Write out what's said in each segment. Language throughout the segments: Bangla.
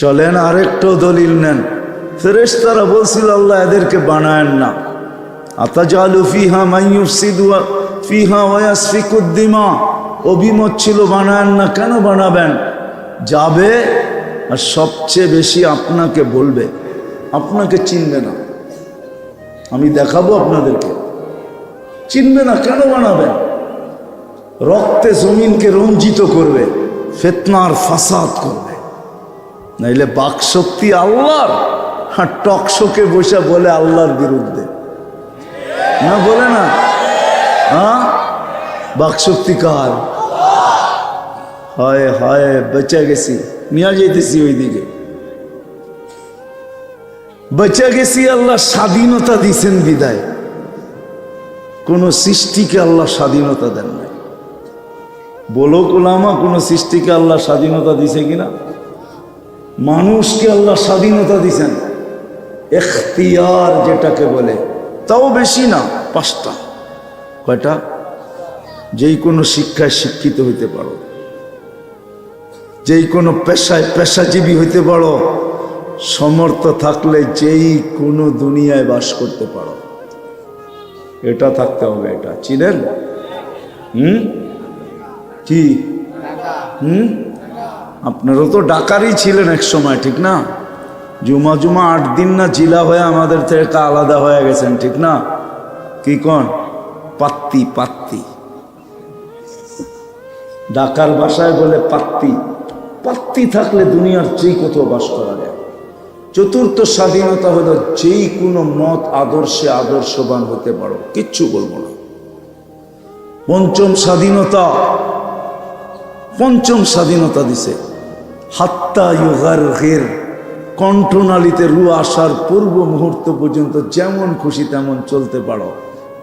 চলেন আরেকটা দলিল নেন। ফেরেশতারা বলছিল আল্লাহ এদেরকে বানায়েন না। আতাজালু ফিহা মান ইউফসিদু ফিহা ওয়া ইয়াসফিকুদ দিমা, অভিমত ছিল বানায়েন না। কেন বানাবেন? যাবে আর সবচেয়ে বেশি আপনাকে বলবে, আপনাকে চিনবে না। আমি দেখাবো আপনাদেরকে, চিনবে না। কেন বানাবেন? রক্তে জমিনকে রঞ্জিত করবে, ফিতনার ফাসাদ করবে। নাইলে বাকশক্তি আল্লাহর, আর টকশোকে বসে বলে আল্লাহর বিরুদ্ধে না, বলে না? হ্যাঁ, বাকশক্তি কার? হায় হায়, বেঁচে গেছি, নিয়ে যেতেছি ওইদিকে। বেঁচে গেছি, আল্লাহ স্বাধীনতা দিছেন বিদায়। কোন সৃষ্টিকে আল্লাহ স্বাধীনতা দেন নাই। বলো ওলামা, কোন সৃষ্টিকে আল্লাহ স্বাধীনতা দিছে কিনা? মানুষকে আল্লাহ স্বাধীনতা দিছেন, এখতিয়ার যেটাকে বলে, তাও বেশি না, 5টা। কয়টা? যেই কোনো শিক্ষায় শিক্ষিত হইতে পারো, যেই কোনো পেশায় পেশাজীবী হইতে পারো, সমর্থ থাকলে যেই কোনো দুনিয়ায় বাস করতে পারো। এটা থাকতে হবে। এটা চিনেন? কি? আপনারও তো ডাকারই ছিলেন এক সময়, ঠিক না? জুমা 8 দিন না জিলা হয়ে আমাদের থেকে আলাদা হয়ে গেছেন, ঠিক না? কি কোন? পাত্তি, পাত্তি। ডাকার ভাষায় বলে পাত্তি। পাত্তি থাকলে দুনিয়ার যেই কোথাও বাস করা যায়। 4র্থ স্বাধীনতা হলো যেই কোনো মত আদর্শে আদর্শবান হতে পারো, কিচ্ছু বলবো না। 5ম স্বাধীনতা, 5ম স্বাধীনতা দিছে হাত্তা ইউগারগির, কণ্ঠনালীতে রু আসার পূর্ব মুহূর্ত পর্যন্ত যেমন খুশি তেমন চলতে পারো।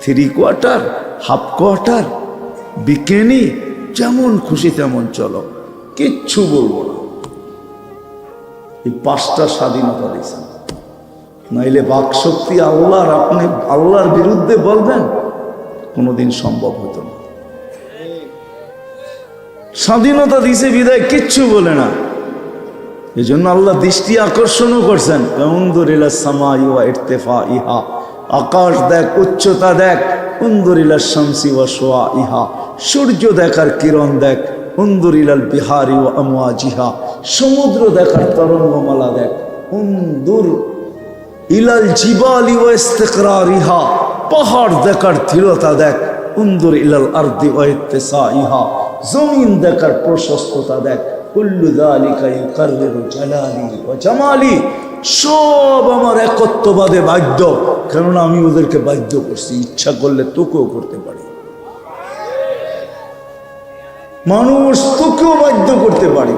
3 কোয়ার্টার, হাফ কোয়ার্টার, বিকেনি, যেমন খুশি তেমন চলো, কিচ্ছু বলবো না। এই 5টা স্বাধীনতা দিয়েছেন। নাইলে বাকশক্তি আল্লাহর, আপনি আল্লাহর বিরুদ্ধে বলবেন, কোনোদিন সম্ভব হতো না। স্বাধীনতা দিছে বিদায় কিচ্ছু বলে না। এই জন্য আল্লাহ দৃষ্টি আকর্ষণও করছেন, উনদুরিলা সামাই ওয়া ইরতিফাইহা, আকাশ দেখ, উচ্চতা দেখ। উনদুরিলা শামসি ওয়া শুআইহা, সূর্য দেখার কিরণ দেখ। উনদুরিলাল বিহারি ওয়া আমওয়াজিহা, সমুদ্র দেখার তরঙ্গমালা দেখ। উনদুর ইলাল জিবালি ওয়া ইস্তিকরারিহা, পাহাড় দেখার দৃঢ়তা দেখ। উনদুর ইলাল আরদি ওয়া ইত্তিসাইহা, জমিন দেখার প্রশস্ততা দেখ। কুল্লু যালিকা ইউকাররিরু জালালি ওয়া জামালি, সব আমার একত্ববাদে বাধ্য, কেননা আমি ওদেরকে বাধ্য করছি। ইচ্ছা করলে তোকেও করতে পারি, মানুষ তোকেও বাধ্য করতে পারি,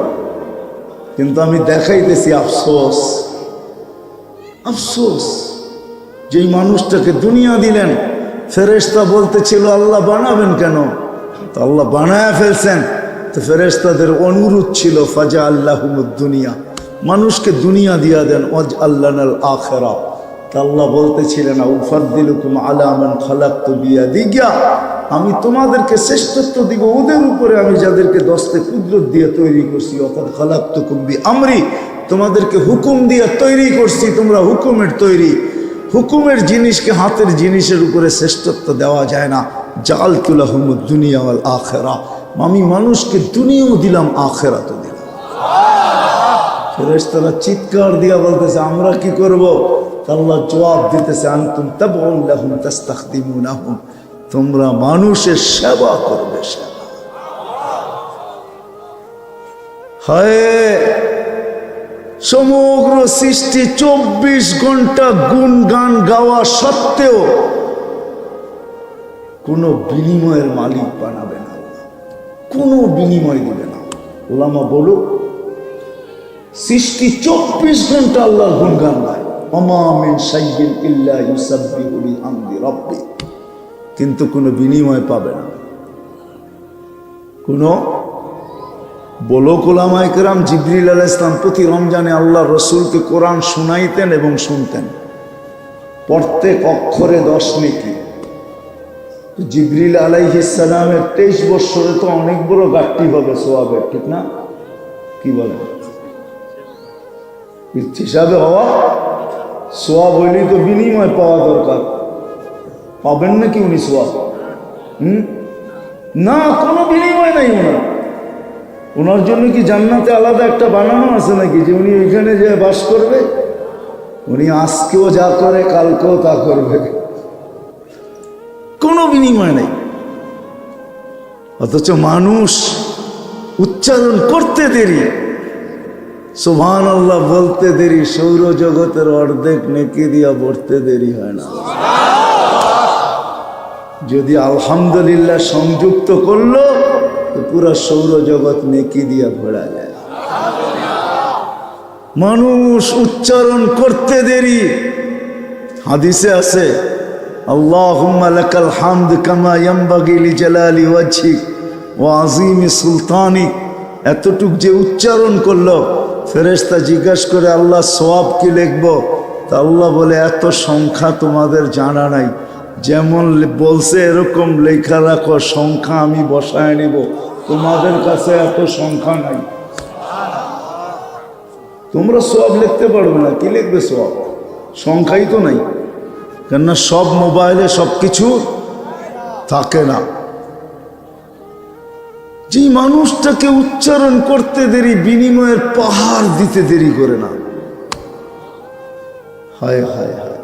কিন্তু আমি দেখাইতেছি আফসোস। আফসোস, যেই মানুষটাকে দুনিয়া দিলেন, ফেরেশতা বলতেছিল আল্লাহ বানাবেন কেন? তো আল্লাহ বানায়া ফেলছেন। তো ফেরেশতাদের অনুরোধ ছিল ফাজা আল্লাহুমুদ দুনিয়া, মানুষকে দুনিয়া দিয়া দেন, ওয়াজ আল্লানাল আখিরা। তা আল্লাহ বলতেছিলেন উফাদ্দিলুকুম আলা মান খালাকতু বিয়াদিয়া, আমি তোমাদেরকে শ্রেষ্ঠত্ব দিব ওদের উপরে, আমি যাদেরকে দস্তে কুদরত দিয়ে তৈরি করছি। অর্থাৎ খালাকতুকুম বিআমরি, তোমাদেরকে হুকুম দিয়ে তৈরি করছি, তোমরা হুকুমের তৈরি। হুকুমের জিনিসকে হাতের জিনিসের উপরে শ্রেষ্ঠত্ব দেওয়া যায় না। জাআলতু লাহুমুদ দুনিয়া ওয়াল আখিরা, আমি মানুষকে দুনিয়াও দিলাম, আখিরাতও দিলাম। ফেরেশতারা চিৎকার দিয়া বলতেছে আমরা কি করব? আল্লাহ জবাব দিতেছে আনতুম তাবউন লাহুম তাস্তাখদিমুনাহুম, তোমরা মানুষের সেবা করবে। সেবা হায়, সমগ্র সৃষ্টি 24 ঘন্টা গুণগান গাওয়া সত্ত্বেও কোনো বিনিময়ের মালিক বানাবে না, কোনো বিনিময় দিবে না। ওলামা বলো, সৃষ্টি 24 ঘন্টা আল্লাহর গুণগান গায়, ওমা মিন শাইইন ইল্লা ইউসাব্বিহু বিহামদি রাব্বি, কিন্তু কোনো বিনিময় পাবে না। কোনো বলো ওলামায়ে কেরাম, জিবরিল আলাইহিস সালাম প্রতি রমজানে আল্লাহ রসুলকে কোরআন শুনাইতেন এবং শুনতেন, প্রত্যেক অক্ষরে 10 নেকি। জিবরিল আলাইহিস সালামের 23 বছরে তো অনেক বড় ঘাটতি হবে সোয়াবের, ঠিক না? কি বলেন? হিসাবে হওয়া সোয়াব হইলেই তো বিনিময় পাওয়া দরকার। পাবেন নাকি উনি সোয়াব? না, কোনো বিনিময় নাই ওনার। ওনার জন্য কি জান্নাতে আলাদা একটা বানানো আছে নাকি যে উনি ওইখানে যে বাস করবে? উনি আজকেও যা করে কালকেও তা করবে, কোনো বিনিময় নেই। অথচ মানুষ উচ্চারণ করতে দেরি, সুবহানাল্লাহ বলতে দেরি, সৌরজগতের অর্ধেক নেকি দিয়া ভরতে দেরি হয় না। যদি আলহামদুলিল্লাহ সংযুক্ত করলো তো পুরা সৌরজগৎ নেকি দিয়া ভরা যায়। মানুষ উচ্চারণ করতে দেরি। হাদিসে আছে, আল্লাহুম্মা লাকাল হামদ কামা ইয়ানবাগি লিজালালি ওয়াজহিক ওয়া আযীমি সুলতানিক। এতটুক যে উচ্চারণ করলো, ফেরেশতা জিজ্ঞাসা করে আল্লাহ সওয়াব কি লিখবো? তা আল্লাহ বলে এত সংখ্যা তোমাদের জানা নাই, যেমন বলছে এরকম লেখা রাখো, সংখ্যা আমি বসায় নেব, তোমাদের কাছে এত সংখ্যা নাই, তোমরা সওয়াব লিখতে পারবে না। কি লিখবে সওয়াব? সংখ্যাই তো নাই, কেননা সব মোবাইলে সব কিছু থাকে না। যে মানুষটাকে উচ্চারণ করতে দেরি, বিনিময়ের পাহাড় দিতে দেরি করে না। হায় হায় হায়,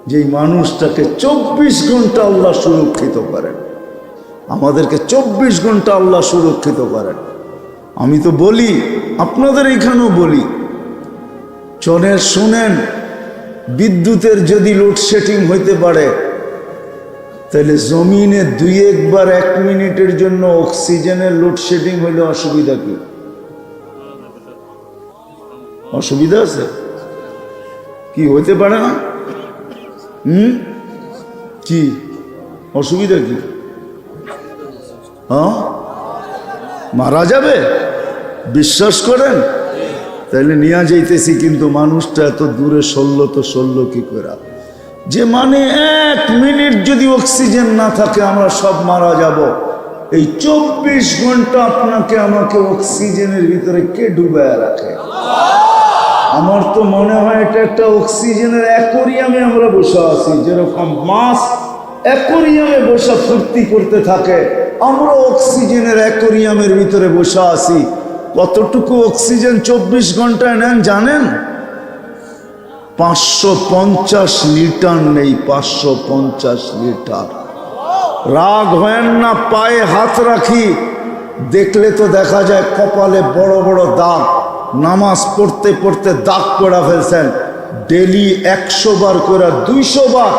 যে মানুষটাকে 24 ঘন্টা আল্লাহ সুরক্ষিত করেন, আমাদেরকে 24 ঘন্টা আল্লাহ সুরক্ষিত করেন। আমি তো বলি, আপনাদের এখানেও বলি, শুনেন, বিদ্যুতের যদি লোডশেডিং হইতে পারে, তাহলে জমিনে 2-1 1 মিনিটের জন্য অক্সিজেনের লোডশেডিং হইলে অসুবিধা কি? অসুবিধা আছে কি? হইতে পারে না? কি অসুবিধা কি? হ্যাঁ, মারা যাবে বিশ্বাস করেন? তাইলে নিয়ে যাইতেছি, কিন্তু মানুষটা এত দূরে সরল তো সরল কি করে? যে মানে 1 মিনিট যদি অক্সিজেন না থাকে আমরা সব মারা যাব। এই 24 ঘন্টা আপনাকে আমাকে অক্সিজেনের ভিতরে কে ডুবায় রাখে? আমার তো মনে হয় এটা একটা অক্সিজেনের অ্যাকোরিয়ামে আমরা বসে আছি। যেরকম মাছ অ্যাকোরিয়ামে বসে ফুর্তি করতে থাকে, আমরা অক্সিজেনের অ্যাকোরিয়ামের ভিতরে বসে আছি। কতটুকু অক্সিজেন 24 ঘন্টায় নেন জানেন? 550 লিটার নেই, 550 লিটার। রাগ হয় না, পায়ে হাত রাখি, দেখলে তো দেখা যায় কপালে বড় বড় দাগ, নামাজ পড়তে পড়তে দাগ পড়া ফেলছেন। ডেলি 100 বার করে 200 বার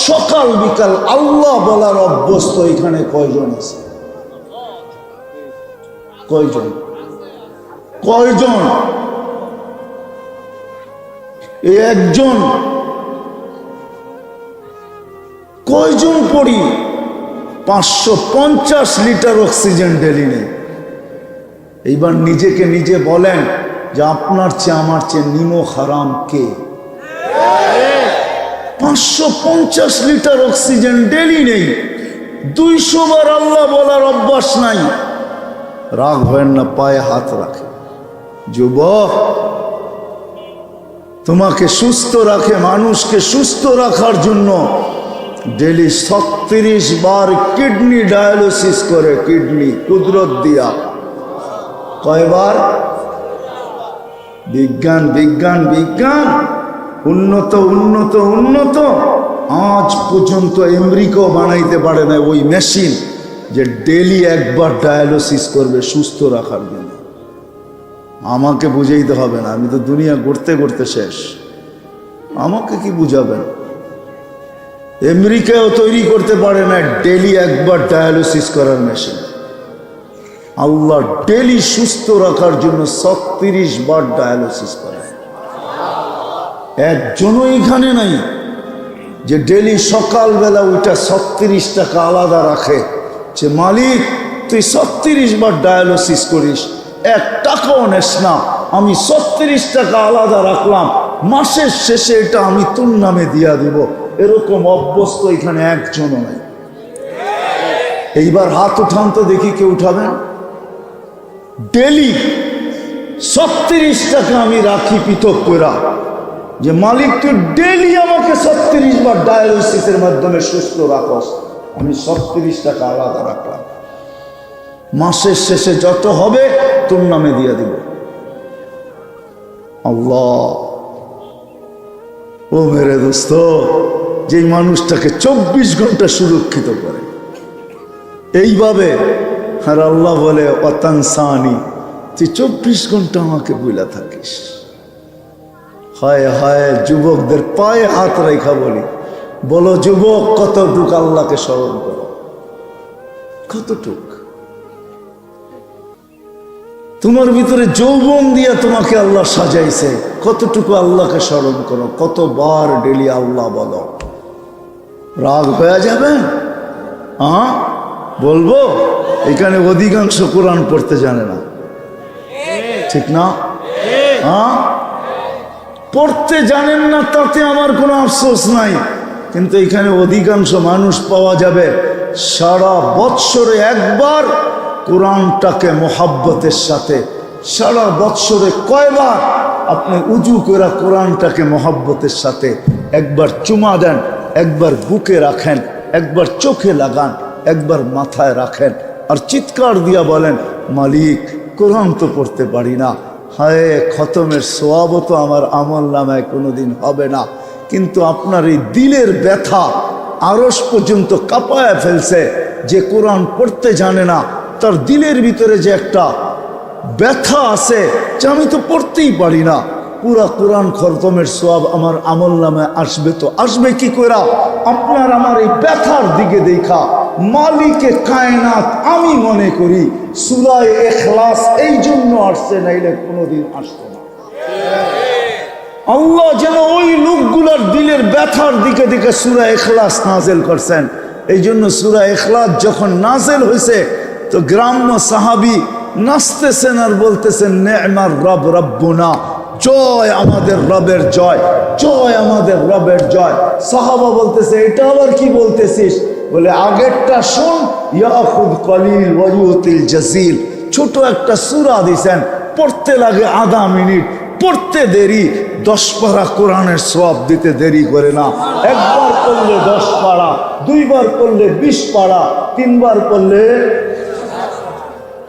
সকাল বিকাল আল্লাহ বলার অভ্যস্ত এখানে কয়জন আছে? কয়জন? কয়জন? একজন? কয়জন পড়ি? 550 লিটার অক্সিজেন ডেলি নেই। এইবার নিজেকে নিজে বলেন যে আপনার চেয়ে আমার চেয়ে নিমো হারাম কে? 550 লিটার অক্সিজেন ডেলি নেই, 200 বার আল্লাহ বলার অভ্যাস নাই। রাগ হয় না, পায়ে হাত রাখে। যুবক, তোমাকে সুস্থ রাখে, মানুষকে সুস্থ রাখার জন্য ডেলি 36 বার কিডনি ডায়ালিসিস করে, কিডনি কুদরত দিয়া। কয়বার? বিজ্ঞান বিজ্ঞান বিজ্ঞান, উন্নত উন্নত উন্নত। আজ পর্যন্ত আমেরিকাও বানাইতে পারে না ওই মেশিন যে ডেলি একবার ডায়ালিসিস করবে সুস্থ রাখার জন্য। আমাকে বুঝাইতে হবে না, আমি তো দুনিয়া ঘুরতে ঘুরতে শেষ। আমাকে কি বুঝাবেন? আমেরিকাও তৈরি করতে পারে না ডেলি একবার ডায়ালিসিস করার মেশিন। আল্লাহ ডেলি সুস্থ রাখার জন্য 36 বার ডায়ালিসিস করে। একজনও এখানে নাই যে ডেলি সকালবেলা ওইটা 36 টাকা আলাদা রাখে যে মালিক তুই 36 বার ডায়ালিসিস করিস, 1 টাকাও নেস না, আমি 36 টাকা আলাদা রাখলাম, মাসের শেষে এটা আমি তোর নামে দিয়া দিব। এরকম অভ্যস্ত এখানে একজনও নাই। এইবার হাত উঠান তো দেখি, কে উঠাবেন? ডেলি 36 টাকা আমি রাখি পৃথক করা, যে মালিক তুই ডেইলি আমাকে 36 বার ডায়ালিসিসের মাধ্যমে সুস্থ রাখস, আমি 36 টাকা আলাদা রাখলাম। মাসের শেষে যত হবে তোর নামে দিয়ে দিব। আল্লাহ, ও মেরে দোস্ত, যে মানুষটাকে 24 ঘন্টা সুরক্ষিত করে এইভাবে, আর আল্লাহ বলে অতানসানি, তুই 24 ঘন্টা আমাকে বইলা থাকিস। হায় হায়, যুবকদের পায়ে হাত রেখা বলি, বলো যুবক, কতটুক আল্লাহকে স্মরণ করো, কতটুক? তোমার ভিতরে যৌবন দিয়া তোমাকে আল্লাহ সাজাইছে, কতটুকু আল্লাহকে স্মরণ করো, কতবার ডেলি আল্লাহ বলো। রাগ হয়ে যাবে? বলবো, এখানে অধিকাংশ কোরআন পড়তে জানে না, ঠিক না? পড়তে জানেন না, তাতে আমার কোনো আফসোস নাই, কিন্তু এখানে অধিকাংশ মানুষ পাওয়া যাবে সারা বৎসরে একবার কোরআনটাকে মোহাব্বতের সাথে, সারা বৎসরে কয়বার আপনি উজু করে কোরআনটাকে মোহাব্বতের সাথে একবার চুমা দেন, একবার বুকে রাখেন, একবার চোখে লাগান, একবার মাথায় রাখেন, আর চিৎকার দিয়া বলেন, মালিক কোরআন তো পড়তে পারি না, হায় খতমের সোয়াবও তো আমার আমল নামায় কোনোদিন হবে না, কিন্তু আপনার এই দিলের ব্যথা আরশ পর্যন্ত কাঁপায় ফেলছে, যে কোরআন পড়তে জানে না, তার দিলের ভিতরে যে একটা ব্যথা আছে যে আমি তো পড়তেই পারি না, পুরা কোরআন খতমের সোয়াব আমার আমল নামায় আসবে তো আসবে কি করে? আপনার আমার এই ব্যথার দিকে দেখা মালিকে কায়নাত আমি মনে করি সূরা ইখলাস এই জন্য আসছে, নাইলে কোনোদিন আসতো না। আল্লাহ যেন ওই লোকগুলোর দিলের ব্যথার দিকে দিকে সূরা ইখলাস নাযিল করছেন। এই জন্য সূরা ইখলাস যখন নাযিল হয়েছে তো গ্রাম্য সাহাবী নাচতেছেন আর বলতেছেন, নে'মার রব রব্বুনা, জয় আমাদের রবের জয়, জয় আমাদের রবের জয়। সাহাবা বলতেছে, এটা আবার কি বলতেছিস? বলে, আগেরটা শোন, ইয়াখুদ কলিল ওয়া ইউতিল জাজিল, ছোট একটা সূরা দিছেন, পড়তে লাগে আধা মিনিট, পড়তে দেরি, 10 পারা কোরআনের সওয়াব দিতে দেরি করে না। একবার পড়লে 10 পারা, দুইবার পড়লে 20 পারা, তিনবার পড়লে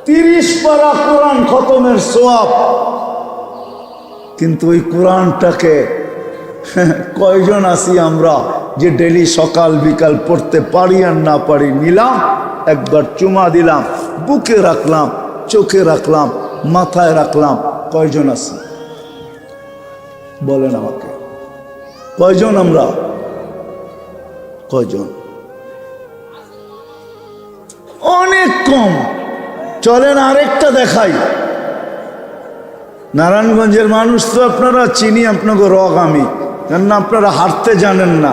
30 পারা কোরআন খতমের সওয়াব। কিন্তু ওই কোরআনটাকে কয়জন আছি আমরা যে ডেলি সকাল বিকাল পড়তে পারি আর না পারি? নিলাম, একবার চুমা দিলাম, বুকে রাখলাম, চোখে রাখলাম, মাথায় রাখলাম, কয়জন আছি বলেন আমাকে? কয়জন আমরা? কয়জন? অনেক কম। চলেন আরেকটা দেখাই। নারায়ণগঞ্জের মানুষ তো আপনারা চিনি, আপনাকে রগ আমি, কেননা আপনারা হাঁটতে জানেন না,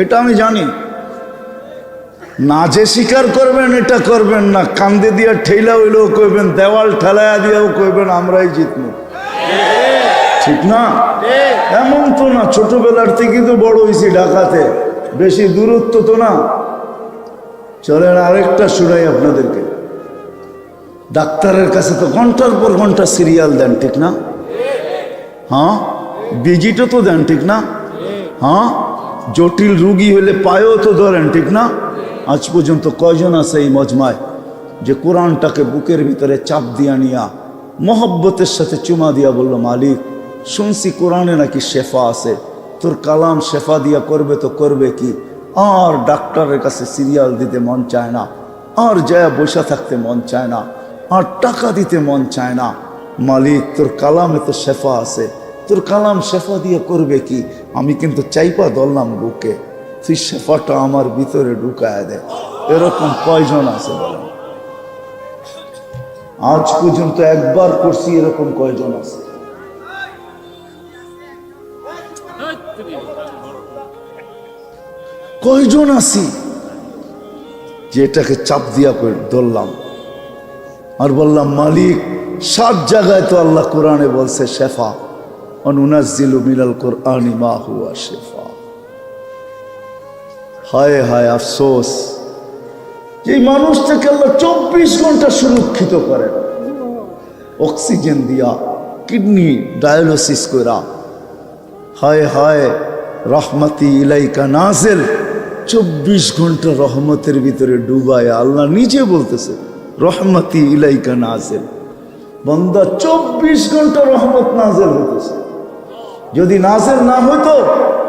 এটা আমি জানি না। যে স্বীকার করবেন এটা করবেন না, কান্দে দিয়া ঠেলা হইলেও কইবেন, দেওয়াল ঠেলাইয়া দিয়েও কইবেন আমরাই জিতব, ঠিক না? এমন তো না, ছোটবেলার থেকে তো বড় হয়েছি ঢাকাতে, বেশি দূরত্ব তো না। চলেন আরেকটা শুনাই আপনাদেরকে। ডাক্তারের কাছে তো ঘন্টার পর ঘন্টা সিরিয়াল দেন, ঠিক না? হ্যাঁ, ভিজিটও তো দেন, ঠিক না? হ্যাঁ, জটিল রুগী হলে পায়েও তো ধরেন, ঠিক না? আজ পর্যন্ত কয়জন আছে এই মজমায় যে কোরআনটাকে বুকের ভিতরে চাপ দিয়া নিয়া মহব্বতের সাথে চুমা দিয়া বলল, মালিক শুনছি কোরআনে নাকি শেফা আছে, তোর কালাম শেফা দিয়া করবে তো করবে কি? আর ডাক্তারের কাছে সিরিয়াল দিতে মন চায় না, আর যায় বসে থাকতে মন চায় না, আর টাকা দিতে মন চায় না। মালিক তোর কালামে তো শেফা আছে, তোর কালাম শেফা দিয়ে করবে কি? আমি কিন্তু চাইপা ধরলাম বুকে, তুই শেফাটা আমার ভিতরে ঢুকায় দে। এরকম কয়জন আছে বলেন? আজ পর্যন্ত একবার করছি, এরকম কয়জন আছে? কয়জন আছি যেটাকে চাপ দিয়া ধরলাম আর বললাম, মালিক 7 জায়গায় তো আল্লাহ কোরআনে বলছে শেফা, অনুনাজ্জিলু মিনাল কোরআনি মা হুয়া শেফা। হায় হায় আফসোস, যে মানুষটাকে আল্লাহ 24 ঘন্টা সুরক্ষিত করেন, অক্সিজেন দিয়া, কিডনি ডায়ালিসিস করা। হায় হায় রহমতি ইলাইকা নাজিল, 24 ঘন্টা রহমতের ভিতরে ডুবায়। আল্লাহ নিজে বলতেছে রহমতি ইলাইকা নাজিল। বান্দা 24 ঘন্টা রহমত নাজিল হতেছে। যদি নাজিল না হতো,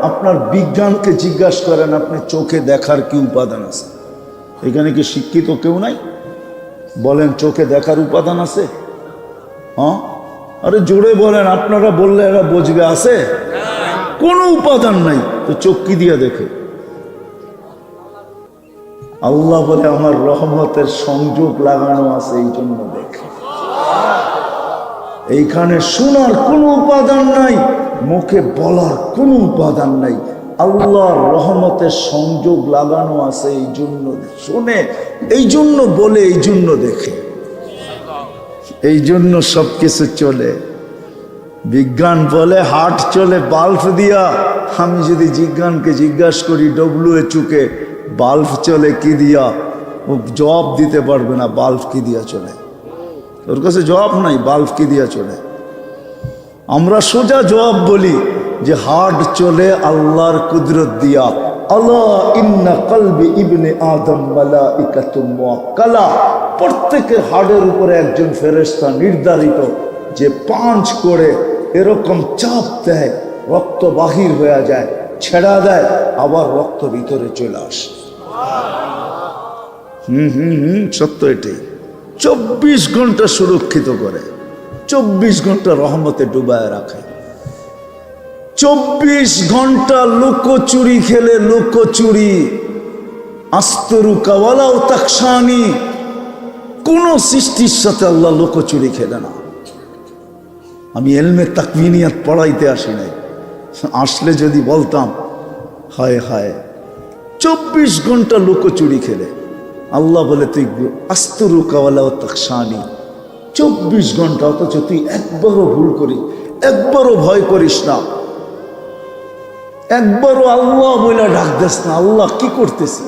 আপনার বিজ্ঞানকে জিজ্ঞাসা করেন আপনি চোখে দেখার কি উপাদান আছে? এখানে কি শিক্ষিত কেউ নাই? বলেন চোখে দেখার উপাদান আছে? হ্যাঁ, আরে জোরে বলেন, আপনারা বললে এরা বুঝবে আছে? কোনো উপাদান নাই, তো চোখ কি দিয়া দেখে? আল্লাহ বলে আমার রহমতের সংযোগ লাগানো আছে, এই জন্য দেখে। এইখানে শোনার কোনো উপাদান নাই, মুখে বলার কোনো উপাদান নাই, আল্লাহর রহমতের সংযোগ লাগানো আছে, এই জন্য শুনে, এই জন্য বলে, এই জন্য দেখে, এই জন্য সব কিছু চলে। বিজ্ঞান বলে হার্ট চলে বাল্ব দিয়া। আমি যদি বিজ্ঞানকে জিজ্ঞাসা করি WHO কে বাল্ব চলে কি দিয়া, ও জবাব দিতে পারবে না বাল্ব কি দিয়া চলে। ওর কাছে জবাব নাই বাল্ব কি দিয়া চলে। আমরা সোজা জবাব বলি যে হার্ট চলে আল্লাহর কুদরত দিয়া। আল্লাহ ইন্না কলবি ইবনে আদম মালাইকাতুম মুআক্কালা, প্রত্যেকের হাড়ের উপরে একজন ফেরেশতা নির্ধারিত, যে পাঁচ করে এরকম চাপ দেয়, রক্ত বাহির হয়ে যায়, ছেড়া দেয়, আবার রক্ত ভিতরে চলে আসে। সত্য এটাই। 24 ঘন্টা সুরক্ষিত করে, 24 ঘন্টা রহমতে ডুবায় রাখে। 24 ঘন্টা লুকোচুরি খেলে, লুকোচুরি আস্তরু কাওয়ালাও তাকসানি, কোন সৃষ্টির সাথে আল্লাহ লুকোচুরি খেলে না। আমি এলমে তাকবিনিয়াত পড়াইতে আসি নাই, আসলে যদি বলতাম হায় হায় 24 ঘন্টা লুকোচুরি খেলে। আল্লাহ বলে তুই আস্তরু কাওয়ালাও তাকসানি, 24 ঘন্টা, অথচ তুই একবারও ভুল করিস, একবারও ভয় করিস না, একবারও আল্লাহ বলে ডাক দিস না। আল্লাহ কি করতেছে?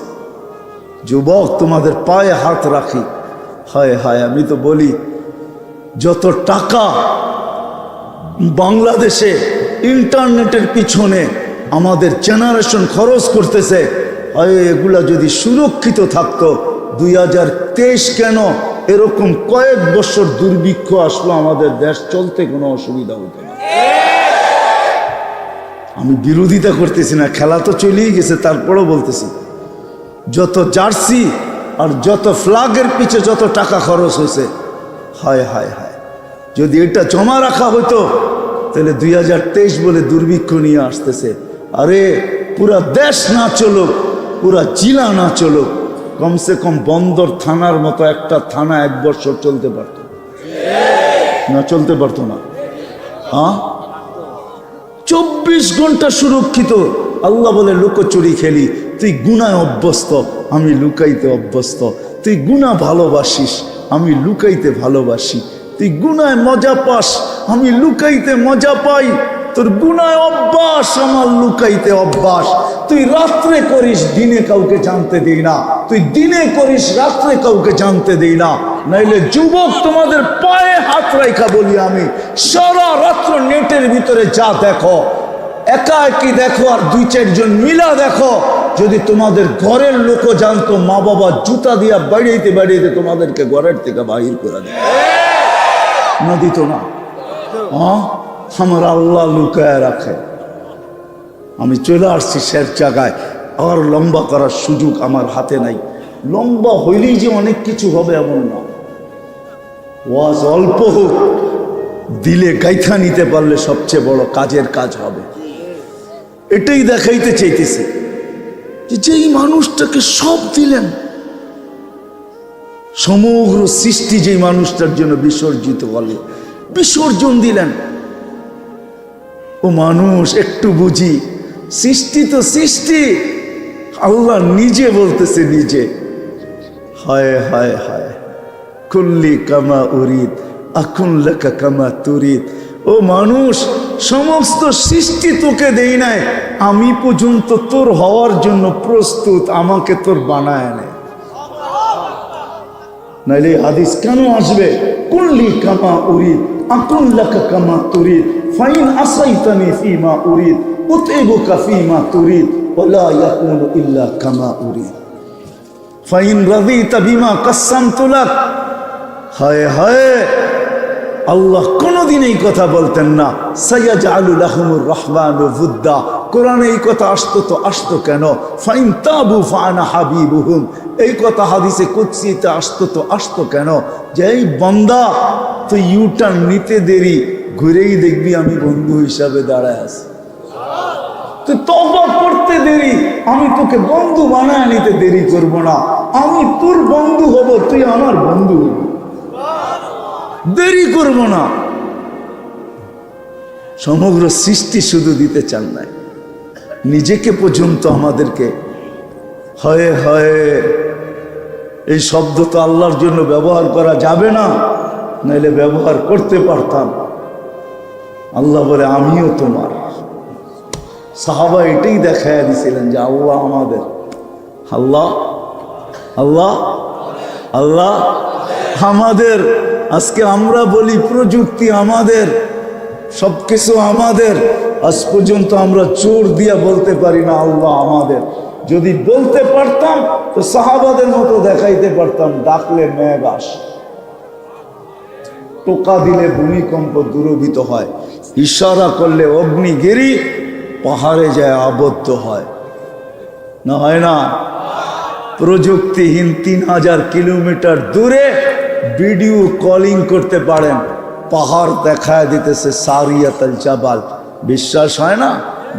যুবক তোমাদের পায়ে হাত রাখি, হায় হায় আমি তো বলি যত টাকা বাংলাদেশে ইন্টারনেটের পিছনে আমাদের জেনারেশন খরচ করতেছে, হয় এগুলা যদি সুরক্ষিত থাকতো, 2023 কেন এরকম কয়েক বছর দুর্ভিক্ষ আসলো, আমাদের দেশ চলতে কোনো অসুবিধা হতো না। আমি বিরোধিতা করতেছি না, খেলা তো চলেই গেছে, তারপরেও বলতেছি যত জার্সি আর যত ফ্ল্যাগের পিছে যত টাকা খরচ হয়েছে, হায় হায় হায়, যদি এটা জমা রাখা হতো তাহলে 2023 বলে দুর্ভিক্ষ নিয়ে আসতেছে। আরে পুরা দেশ না চলুক, পুরা জেলা না চলুক, কমসে কম বন্দর থানার মতো একটা থানা 1 বছর চলতে পারত না? চলতে পারতো না? হ্যাঁ, 24 ঘন্টা সুরক্ষিত। আল্লাহ বলে লুকোচুরি খেলি, তুই গুনায় অভ্যস্ত, আমি লুকাইতে অভ্যস্ত। তুই গুনাহ ভালোবাসিস, আমি লুকাইতে ভালোবাসি। তুই গুনায় মজা পাস, আমি লুকাইতে মজা পাই। তোর গুনায় অভ্যাস, আমার লুকাইতে অভ্যাস। তুই রাত্রে করিস, দিনে কাউকে জানতে দিই না। তুই দিনে করিস, রাত্রে কাউকে জানতে দিই না। নাইলে যুবক তোমাদের পায়ে হাত রাখা বলি আমি, সারা রাত্র নেটের ভিতরে যা দেখো, একা একই দেখো আর 2-4 জন মিলা দেখো, যদি তোমাদের ঘরের লোকও জানতো, মা বাবা জুতা দিয়া বাড়িতে বাড়িতে তোমাদেরকে ঘরের থেকে বাহির করে দেয় না, দিত না? আমার আল্লাহ লুকায় রাখে। আমি চলে আসছি শের জায়গায়, আর লম্বা করার সুযোগ আমার হাতে নাই। লম্বা হইলেই যে অনেক কিছু হবে এমন না। ওয়াজ অল্প হোক, দিলে গাইথা নিতে পারলে সবচেয়ে বড় কাজের কাজ হবে। এটাই দেখাইতে চাইতেছে যে যেই মানুষটাকে সব দিলেন, সমগ্র সৃষ্টি যেই মানুষটার জন্য বিসর্জিত বলে, বিসর্জন দিলেন। ও মানুষ একটু বুঝি, সৃষ্টি তো সৃষ্টি, আল্লাহ নিজে বলতেছে, নিজে হায় হায় হায় কুল্লি কামা উরিদ আকুন লাকা কামা তুরিদ। ও মানুষ, সমস্ত সৃষ্টি তোকে দেই নাই, আমি পর্যন্ত তোর হওয়ার জন্য প্রস্তুত, আমাকে তোর বানায় নেয়। নাইলে হাদিস কেন আসবে? কুল্লি কামা উরিদ আকুন লাকা কামা তুরিদ ফাইন আসাইতানি ফিমা উরিদ উতইবুকা ফিমা তুরিদ ওয়ালা ইয়াকুনু ইল্লা কামা উরিদ ফাইন রাদিতা বিমা কাসসামতু লাক। হায় হায়, আল্লাহ কোনদিন এই কথা বলতেন না সাইয়াজআলু লাহুমুর রাহমানু বুদ্দা। কোরআনে এই কথা আসতো কেন? ফাইন তাবু ফানা হাবিবুহুম। এই কথা হাদিসে কুদসিতে আসতো কেন? যে এই বান্দা তুই ইউটার্ন নিতে দেরি, ঘুরেই দেখবি আমি বন্ধু হিসাবে দাঁড়ায় আছি। তুই তওবা করতে দেরি, আমি তোকে বন্ধু বানায় নিতে দেরি করব না। আমি তোর বন্ধু হব, তুই আমার বন্ধু হব, দেরি করব না। সমগ্র সৃষ্টি শুধু দিতে চান নাই, নিজেকে পর্যন্ত আমাদেরকে। হয় হয়, এই শব্দ তো আল্লাহর জন্য ব্যবহার করা যাবে না, নাইলে ব্যবহার করতে পারতাম। আল্লাহ বলে আমিও তোমার। সাহাবা এটাই দেখায় দিছিলেন যে আল্লাহ আমাদের, আল্লাহ আল্লাহ আল্লাহ আমাদের। আজকে আমরা বলি প্রযুক্তি আমাদের, সবকিছু আমাদের। আজ পর্যন্ত আমরা জোর দিয়ে বলতে পারি না আল্লাহ আমাদের। যদি বলতে পারতাম তো সাহাবাদের মতো দেখাইতে পারতাম। ডাকলে মেঘ আসে, টোকা দিলে ভূমিকম্প দূরভূত হয়, ইশারা করলে অগ্নিগিরি পাহাড়ে যায় আবদ্ধ হয়, না হয় না? প্রযুক্তিহীন 3000 কিলোমিটার দূরে ভিডিও কলিং করতে পারেন, পাহাড় দেখায় দিতেছে সারিয়াতুল জাবাল। বিশ্বাস হয় না?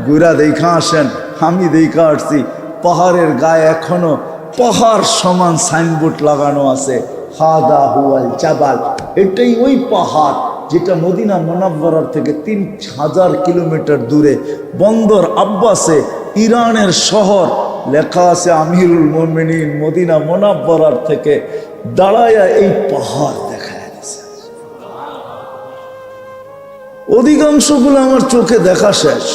গুড়া দেখা আসেন, আমি দেখা আসছি। পাহাড়ের গায়ে এখনো পাহাড় সমান সাইনবোর্ড লাগানো আছে, হাদা হুয়াল জাবাল। এটাই ওই পাহাড় যেটা মদিনা মুনাওয়ারার থেকে 3000 কিলোমিটার দূরে বন্দর আব্বাসে, ইরানের শহর। লেখা আছে আমিরুল মুমিনিন মদিনা মুনাওয়ারার থেকে দাঁড়ায়া এই পাহাড় দেখায় দিয়েছে। অধিকাংশগুলো আমার চোখে দেখা শেষ।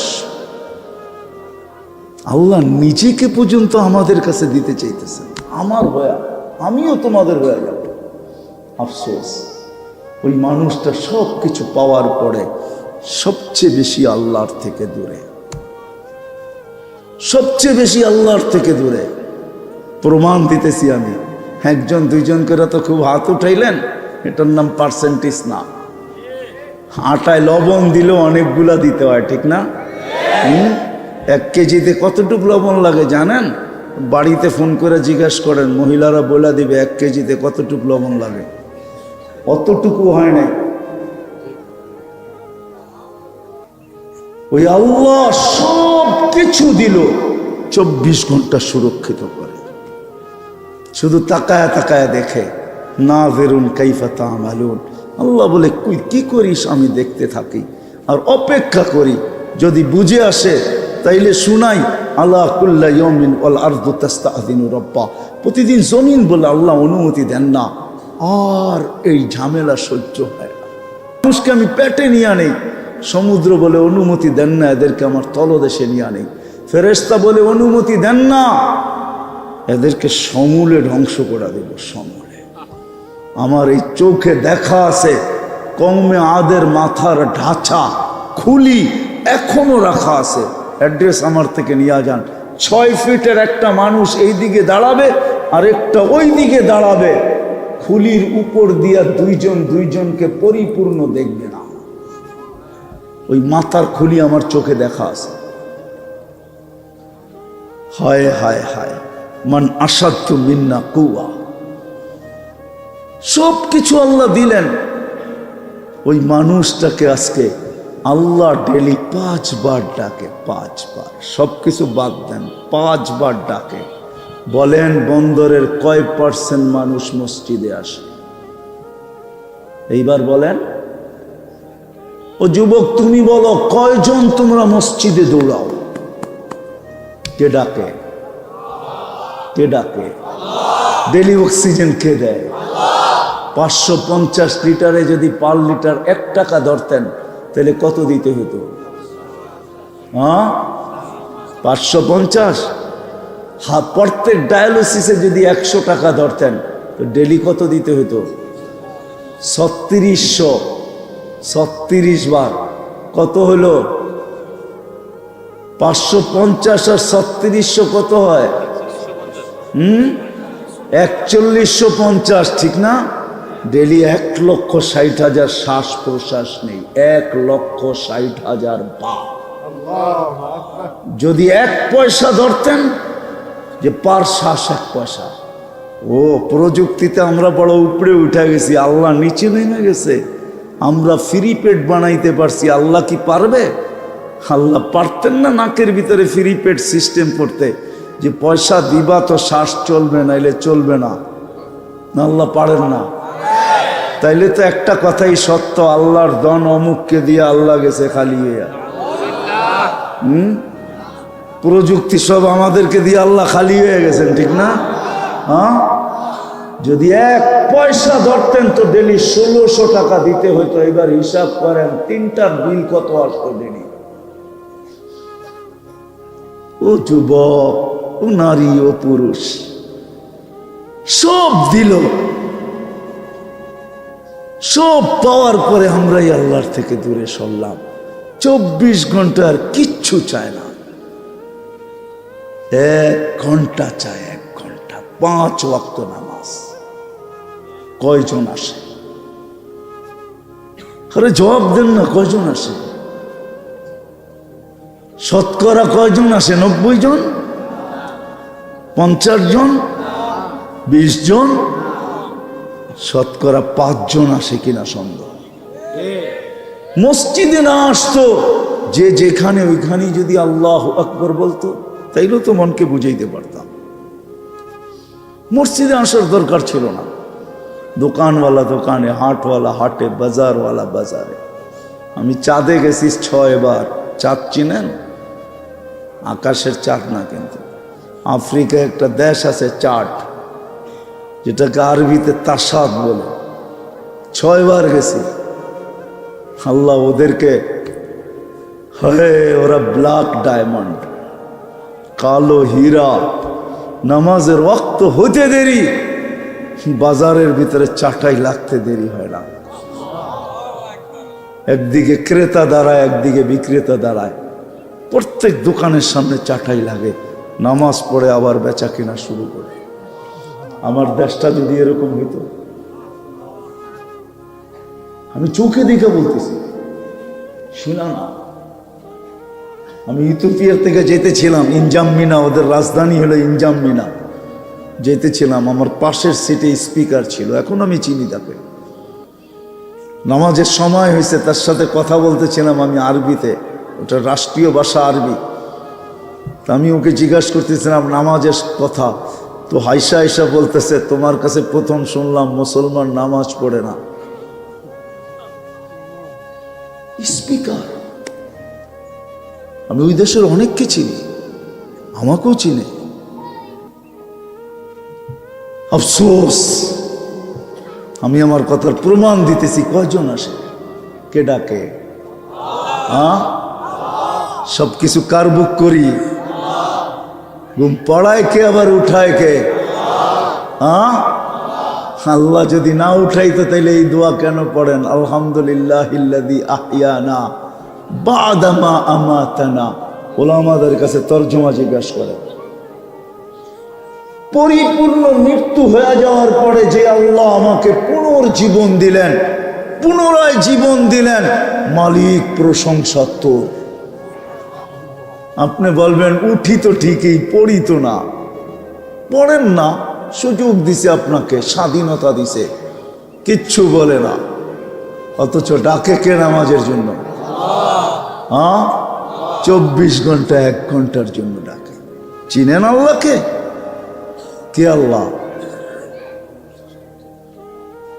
আল্লাহ নিজেকে পর্যন্ত আমাদের কাছে দিতে চাইতেছেন, আমার হয়ে আমিও তোমাদের হয়ে যাব। আফসোস, ওই মানুষটা সব কিছু পাওয়ার পরে সবচেয়ে বেশি আল্লাহর থেকে দূরে, সবচেয়ে বেশি আল্লাহর থেকে দূরে। প্রমাণ দিতেছি আমি। একজন দুইজন করে তো খুব হাত উঠাইলেন, এটার নাম পার্সেন্টেজ না। আটায় লবণ দিলেও অনেকগুলা দিতে হয়, ঠিক না? 1 কেজিতে কতটুকু লবণ লাগে জানেন? বাড়িতে ফোন করে জিজ্ঞেস করেন, মহিলারা বলে দিবে 1 কেজিতে কতটুকু লবণ লাগে। অতটুকু হয় নাই। ওই আল্লাহ সব কিছু দিল, 24 ঘন্টা সুরক্ষিত করে। শুধু তাকায়া তাকায়া দেখে, না বেরুন কাইফা তা'মালুন। আল্লাহ বলে কি করিস আমি দেখতে থাকি আর অপেক্ষা করি, যদি বুঝে আসে তাইলে শুনাই। আল্লাহ কুল্লা ইয়াউমিন ওয়াল আরদু তাস্তাযিনু রাব্বা। প্রতিদিন জমিন বলে আল্লাহ অনুমতি দেন না, আর এই ঝামেলা সহ্য হয় না। মানুষকে আমি পেটে নিয়ে আনি, সমুদ্র বলে অনুমতি দেন না এদেরকে আমার তলদেশে নিয়ে আনি। ফেরেশতা বলে অনুমতি দেন না, এদেরকে সমূলে ধ্বংস করে দেব, সমূলে। আমার এই চোখে দেখা আছে, কওমে আদের মাথার ঢাঁচা খুলি এখনো রাখা আছে। অ্যাড্রেস আমার থেকে নিয়ে যান। 6 ফিটের একটা মানুষ এই দিকে দাঁড়াবে আর একটা ওই দিকে দাঁড়াবে, খুলির উপর দিয়া দুইজনকে পরিপূর্ণ দেখবে না। ওই মাথার খুলি আমার চোখে দেখা আছে। হায় হায় হায়, মান আসাদ্দু মিন্না কুওয়া। সব কিছু আল্লাহ দিলেন, ওই মানুষটাকে আজকে আল্লাহ ডেলি 5 বার ডাকে, 5 বার। সব কিছু বাদ দেন, 5 বার ডাকে। বলেন বন্দরের কয় % মানুষ মসজিদে আসে? এইবার বলেন, ও যুবক তুমি বলো, কয়জন তোমরা মসজিদে দৌড়াও? কে ডাকে? কে ডাকে? ডেলি অক্সিজেন কে দেয়? 550 লিটারে যদি পার লিটার 1 টাকা ধরতেন তাহলে কত দিতে হতো? 550। হ্যাঁ, প্রত্যেক ডায়ালিসিসে যদি 100 টাকা ধরতেন তো ডেলি কত দিতে হতো? 3600, 36 বার কত হলো? 550 আর 3600 কত হয়? 4150, ঠিক না? ডেলি 1,60,000 শ্বাস প্রশ্বাস নেই, 1,60,000 বার। যদি 1 পয়সা ধরতেন যে পার শ্বাস 1 পয়সা, ও প্রযুক্তিতে আমরা বড় উপরে উঠে গেছি, আল্লাহ নিচে নেমে গেছে। আমরা ফ্রি পেট বানাইতে পারছি, আল্লাহ কি পারবে? আল্লাহ পারতেন না নাকের ভিতরে ফ্রি পেট সিস্টেম করতে, যে পয়সা দিবা তো শ্বাস চলবে, নাইলে চলবে না? আল্লাহ পারেন না? তাইলে তো একটা কথাই সত্য, আল্লাহর ধন অমুককে দিয়ে আল্লাহ গেছে খালি হইয়া। প্রযুক্তি সব আমাদেরকে দিয়ে আল্লাহ খালি হয়ে গেছেন, ঠিক না? হ্যাঁ, যদি 1 পয়সা ধরতেন তো ডেলি 1600 টাকা দিতে হইতো। এবার হিসাব করেন 3টার বিল কত আসতো ডেলি। ও যুবক, ও নারী, ও পুরুষ, সব দিল। সব পাওয়ার পরে আমরাই আল্লাহর থেকে দূরে সরলাম। 24 ঘন্টা আর কিচ্ছু চায় না, 1 ঘন্টা চায়, 1 ঘন্টা, 5 ওয়াক্ত নামাজ। কয়জন আসে? আরে জবাব দেন না, কয়জন আসে? শতকরা কয়জন আসে? 90 জন, 50 জন, 20 জন, শতকরা 5 জন আসে কিনা সন্দেহ। মসজিদে না আসতো, যে যেখানে ওইখানেই যদি আল্লাহু আকবার বলতো, তাইলেও তো মনকে বুঝাইতে পারতাম। মসজিদে আসার দরকার ছিল না। দোকানওয়ালা দোকানে, হাটওয়ালা হাটে, বাজারওয়ালা বাজারে। আমি চাঁদে গেছি 6 বার। চাঁদ চিনেন? আকাশের চাঁদ না, কিন্তু আফ্রিকায় একটা দেশ আছে চাঁদ, যেটাকে আরবিতে তাসাদ বলে। 6 বার গেছি। আল্লাহ ওদেরকে, ওরা ব্ল্যাক ডায়মন্ড, কালো হীরা। নামাজের ওয়াক্ত হতে দেরি, বাজারের ভিতরে চাটাই লাগতে দেরি হয় না। একদিকে ক্রেতা দাঁড়ায়, একদিকে বিক্রেতা দাঁড়ায়, প্রত্যেক দোকানের সামনে চাটাই লাগে। নামাজ পড়ে আবার বেচা কেনা শুরু করে। আমার দেশটা যদি এরকম হইতো, আমি চোখে দেখে বলতেছি, শোনা না। আমি ইথিওপিয়ার থেকে যেতেছিলাম ইনজাম্মিনা, ওদের রাজধানী হলো ইনজাম্মিনা। যেতেছিলাম, আমার পাশের সিটে স্পিকার ছিল, এখন আমি চিনি তাকে। নামাজের সময় হয়েছে, তার সাথে কথা বলতেছিলাম আমি আরবিতে, ওটা রাষ্ট্রীয় ভাষা আরবি। তা আমি ওকে জিজ্ঞাসা করতেছিলাম নামাজের কথা, তো হাইসা হাইসা বলতেছে, তোমার কাছে প্রথম শুনলাম মুসলমান নামাজ পড়ে না। স্পিকার। আমি ওই দেশের অনেককে চিনি, আমাকেও চিনে। আফসোস, আমি আমার কথার প্রমাণ দিতেছি। কয়জন আসে? কে ডাকে? সবকিছু কার বুক করি? ঘুম পড়ায় কে, আবার উঠায় কে? আল্লাহ যদি না উঠাইতো তাইলে এই দোয়া কেন পড়েন? আলহামদুলিল্লাহিল্লাযী আহইয়ানা বা'দা মা আমাতানা। ওলামাদের কাছে তরজমা জিজ্ঞাসা করে, পরিপূর্ণ মৃত্যু হয়ে যাওয়ার পরে যে আল্লাহ আমাকে পুনর্জীবন দিলেন, পুনরায় জীবন দিলেন, মালিক প্রশংসা তোর। আপনি বলবেন উঠি তো ঠিকই, পড়ি তো না। পড়েন না, সুযোগ দিছে আপনাকে, স্বাধীনতা দিছে, কিচ্ছু বলে না। অথচ ডাকে কে নামাজের জন্য? 24 ঘন্টা 1 ঘন্টার জন্য ডাকে। চিনেন আল্লাহকে? কে আল্লাহ?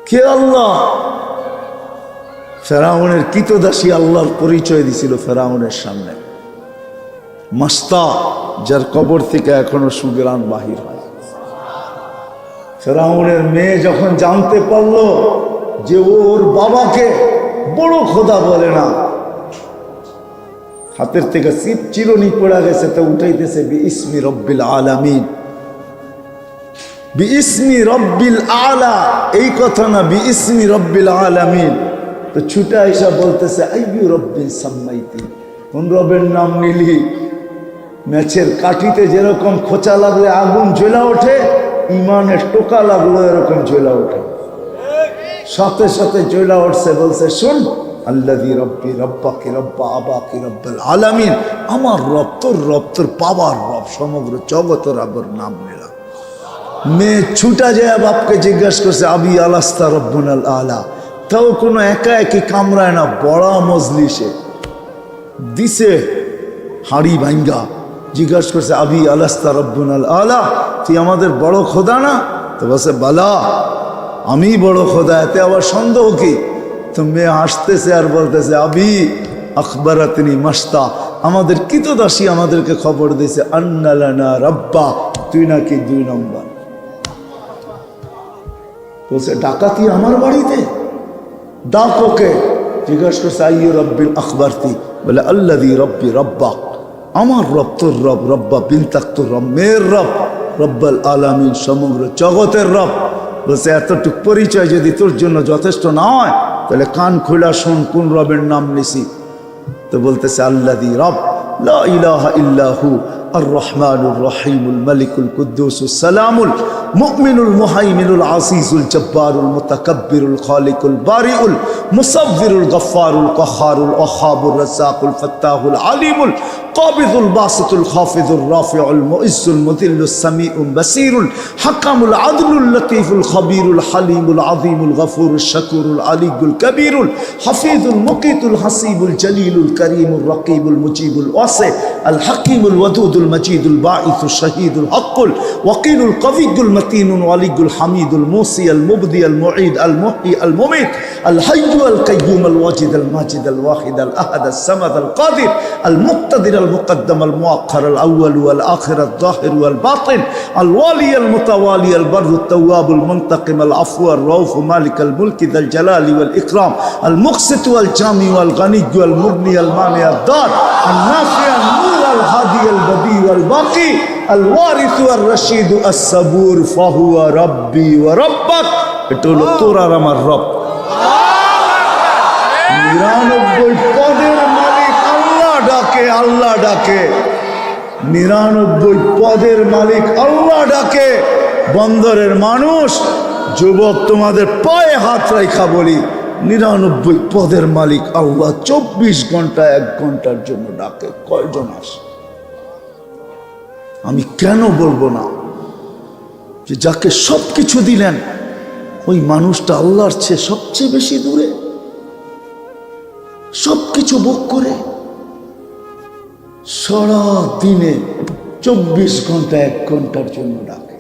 কে আল্লাহ? ফেরাউনের কৃতদাসী আল্লাহর পরিচয় দিছিল ফেরাউনের সামনে। মাস্তা, যার কবর থেকে এখনো সুগ্রাণ বাহির হয়। ফেরাউনের মেয়ে যখন জানতে পারলো যে ওর বাবাকে বড় খোদা বলে না, হাতের থেকে চিরুনি পড়া গেছে, তো উঠাইতেছে বিইসমি রব্বিল আলামিন। বিইসমি রব্বিল আলা, এই কথা না, বিইসমি রব্বিল আলামিন। তো ছুটা এসা বলতেছে আইয়ু রব্বিন সাম্মাইতি, কোন রবের নাম নিলি? ম্যাচের কাঠিতে যেরকম খোঁচা লাগলে আগুন জ্বলা ওঠে, ইমানের টোকা লাগলো এরকম জ্বলা ওঠে, সাথে সাথে জ্বলা উঠছে। বলছে শোন, আল্লাযী রব্বি রব্বাকি রব্বা আবাকি রব্বাল আলামিন, আমার রব তোর রব, তোর বাবার রব, সমগ্র জগতের রবের নাম নিলাম। মেয়ে ছুটা যায় বাপকে জিজ্ঞাসা করছে আবি আলাস্তা রব্বুনাল আলা, তাও কোনো একা একই কামরায় না, বড় মজলিসে দিছে হাড়ি ভাঙ্গা, জিজ্ঞাসা করছে আবি আলাস্তা রব্বুনাল আলা, তুই আমাদের বড় খোদা না? তো বলছে বালা, আমি বড় খোদা, এতে আবার সন্দেহ কি? তো মেয়ে হাসতেছে আর বলতেছে আবি আখবরাতনি মাস্তা, আমাদের কৃতদাসী আমাদেরকে খবর দিয়েছে আন্না লানা রাব্বা, তুই নাকি 2 নম্বর। বলছে ডাকাতি আমার বাড়িতে, ডাক ওকে। জিজ্ঞাসা করছে আইয়ু রব্বিল আখবারতি, বলে আল্লাযী রব্বি রব্বাক, আমার রব তোর রব, রব্বা বিনতাক তোর রব, মেয়ের রব, রব্বাল আলামিন, সমগ্র জগতের রব। বলছে এতটুক পরিচয় যদি তোর জন্য যথেষ্ট না হয়, তাহলে কান খোলা শোন কোন রবের নাম নিছি। তো বলতেছে আল্লাযী রব লা ইলাহা ইল্লাহু আর রহমানুর রহিমুল মালিকুল কুদ্দুসুস সালামুল মুমিনুল মুহাইমিনুল আসিসুল জব্বারুল মুতাকাব্বিরুল খালিকুল বারিউল মুসাব্বিরুল গফফারুল কাহ্হারুল ওয়াহ্হাবুর রাজ্জাকুল ফাত্তাহুল আলিমুল কাবিদুল বাসিতুল খাফিদুর রাফিউল মুইজ্জুল মুযিল্লুস সামিউল বাসীরুল হাকামুল আদলুল লতীফুল খবীরুল হালিমুল আযীমুল গফুরুশ শাকুরুল আলিয়ুল কবীরুল হাফিজুল মুকিতুল হাসিবুল জলিলুল করিমুর রকিবুল মুজিবুল ওয়াসি আল হাকিমুল ওয়াদুদুল মজিদুল বাঈসুশ শাহীদুল হকুল ওয়াকিলুল কবিয়ুল মতিনুল ওয়ালিয়ুল হামিদুল মুসি আল মুবদি আল মুঈদ আল মুহয়ি আল মুমীত আল হাইয়্যু আল কাইয়্যুম আল ওয়াজিদ আল মাজিদ আল ওয়াহিদ আল আহাদ আল সামাদ আল কাদির আল মুক্তাদির আল মুকদ্দম আল মুআক্খার আল আউয়াল ওয়াল আখির আল যাহির ওয়াল বাতিন আল ওয়ালি আল মুতাওয়ালি আল বাররু আত তাওয়াব আল মুনতাকিম আল আফু আর রাউফ মালিক আল মুলকি যাল জালালি ওয়াল ইকরাম আল মুকসিত ওয়াল জামি ওয়াল গানিয়্যু আল মুগনি আল মানি আদ দার আল নাফি আল নূর আল হাদি আল বদি ওয়াল বাকি আল ওয়ারিস ওয়ার রশিদ আস সাবুর ফাহুয়া রাব্বি ওয়া রাব্বাক। এটা হলো তোর আর আমার রব। 99 পদের মালিক আল্লাহ ডাকে, আল্লাহ ডাকে, 99 পদের মালিক আল্লাহ ডাকে। বন্দরের মানুষ, যুবক, তোমাদের পায়ে হাত রাখা বলি, 99 পদের মালিক আল্লাহ 24 ঘন্টা 1 ঘন্টার জন্য ডাকে। কয়জন আসে? আমি কেন বলবো না যে যাকে সবকিছু দিলেন ওই মানুষটা আল্লাহর চেয়ে সবচেয়ে বেশি দূরে, সবকিছু ভোগ করে সারা দিনে 24 ঘন্টা 1 ঘন্টার জন্য ডাকে।